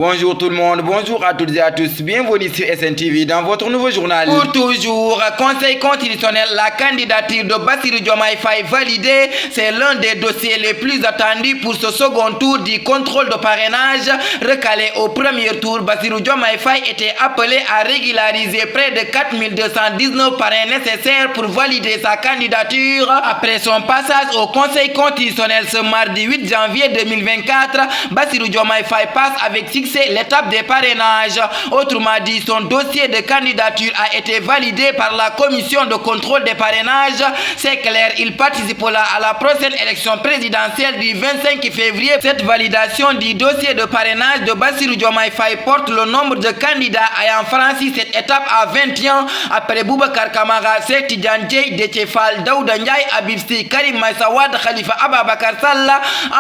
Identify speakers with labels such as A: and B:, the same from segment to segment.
A: Bonjour tout le monde, bonjour à toutes et à tous, bienvenue sur SNTV dans votre nouveau journal. Pour toujours, Conseil constitutionnel, la candidature de Bassirou Diomaye Faye validée, c'est l'un des dossiers les plus attendus pour ce second tour du contrôle de parrainage. Recalé au premier tour, Bassirou Diomaye Faye était appelé à régulariser près de 4219 parrains nécessaires pour valider sa candidature. Après son passage au Conseil constitutionnel ce mardi 8 janvier 2024, Bassirou Diomaye Faye passe avec succès l'étape des parrainages. Autrement dit, son dossier de candidature a été validé par la commission de contrôle des parrainages. C'est clair, il participera à la prochaine élection présidentielle du 25 février. Cette validation du dossier de parrainage de Bassirou Diomaye Faye porte le nombre de candidats ayant franchi cette étape à 21 après Boubacar Camara, Cheikh Tidiane Dièye, Déthié Fall, Daouda Ndiaye, Habib Sy, Karim Meïssa Wade, Khalifa Ababacar Sall,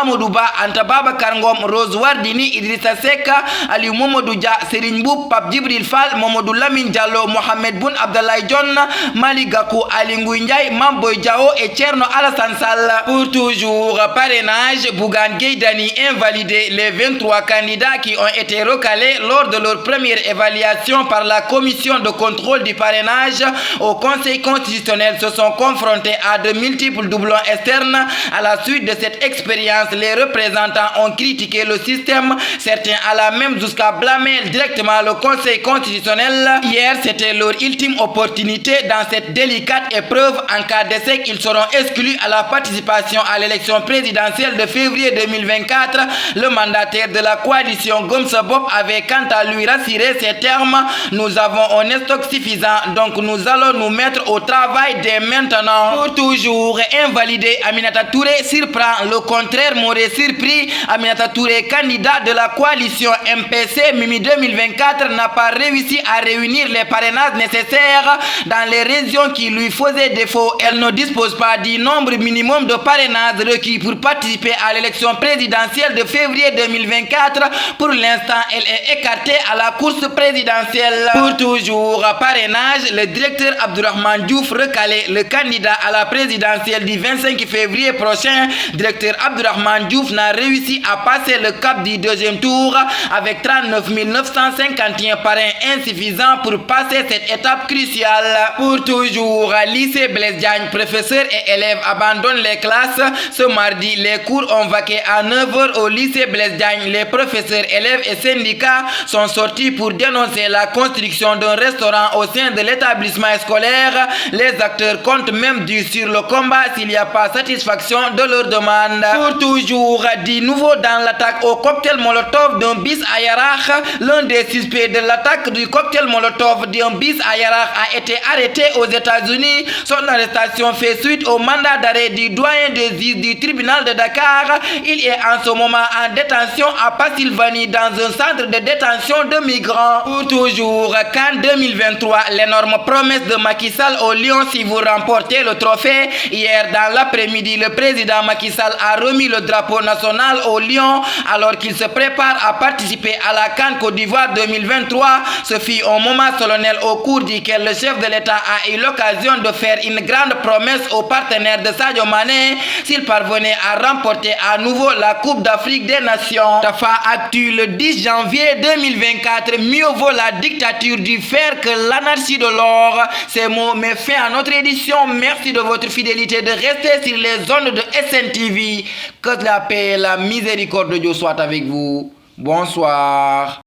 A: Amadou Ba, Anta Babacar Ngom, Rose Wardini, Idrissa Seck, Aliou Mamadou Dia, Serigne Mboup, Pape Djibril Fall, Mamadou Lamine Diallo, Mohamed Boun Abdallah Dionne, Malick Gakou, Aly Ngouille Ndiaye, Mame Boye Diao et Thierno Alassane Sall. Pour toujours, parrainage, Bougane Gueye Dany invalidé. Les 23 candidats qui ont été recalés lors de leur première évaluation par la commission de contrôle du parrainage au Conseil constitutionnel se sont confrontés à de multiples doublons externes. À la suite de cette expérience, les représentants ont critiqué le système, certains allant même jusqu'à blâmer directement le Conseil constitutionnel. Hier, c'était leur ultime opportunité dans cette délicate épreuve. En cas d'échec, ils seront exclus à la participation à l'élection présidentielle de février 2024. Le mandataire de la coalition Gom Sa Bopp avait quant à lui rassuré ces termes: nous avons un stock suffisant, donc nous allons nous mettre au travail dès maintenant. Pour toujours, invalidé, Aminata Touré surprend. Le contraire m'aurait surpris. Aminata Touré, candidat de la coalition MPC Mimi 2024, n'a pas réussi à réunir les parrainages nécessaires dans les régions qui lui faisaient défaut. Elle ne dispose pas du nombre minimum de parrainages requis pour participer à l'élection présidentielle de février 2024. Pour l'instant, elle est écartée à la course présidentielle. Pour toujours, parrainage, le directeur Abdourahmane Diouf recalé. Le candidat à la présidentielle du 25 février prochain, directeur Abdourahmane Diouf, n'a réussi à passer le cap du deuxième tour avec 39 951 parrains insuffisants pour passer cette étape cruciale. Pour toujours, lycée Blaise Diagne, professeurs et élèves abandonnent les classes. Ce mardi, les cours ont vaqué à 9 h au lycée Blaise Diagne. Les professeurs, élèves et syndicats sont sortis pour dénoncer la construction d'un restaurant au sein de l'établissement scolaire. Les acteurs comptent même dur sur le combat s'il n'y a pas satisfaction de leurs demandes. Pour toujours, du nouveau dans l'attaque au cocktail Molotov d'un bus à Yarakh. L'un des suspects de l'attaque du cocktail Molotov d'un bus à Yarakh a été arrêté aux États-Unis. Son arrestation fait suite au mandat d'arrêt du doyen des juges du tribunal de Dakar. Il est en ce moment en détention à Pennsylvanie dans un centre de détention de migrants. Pour toujours, CAN 2023, l'énorme promesse de Macky Sall au Lion si vous remportez le trophée. Hier dans l'après-midi, le président Macky Sall a remis le drapeau national au Lion alors qu'il se prépare à participer à la CAN Côte d'Ivoire 2023. Ce fut un moment solennel au cours duquel le chef de l'État a eu l'occasion de faire une grande promesse aux partenaires de Sadio Mané s'il parvenait à remporter à nouveau la Coupe d'Afrique des Nations. Tafa Actu le 10 janvier 2024. Mieux vaut la dictature du fer que l'anarchie de l'or. Ces mots mettent fin à notre édition. Merci de votre fidélité, de rester sur les ondes de SNTV. Que la paix et la miséricorde de Dieu soient avec vous. Bonsoir.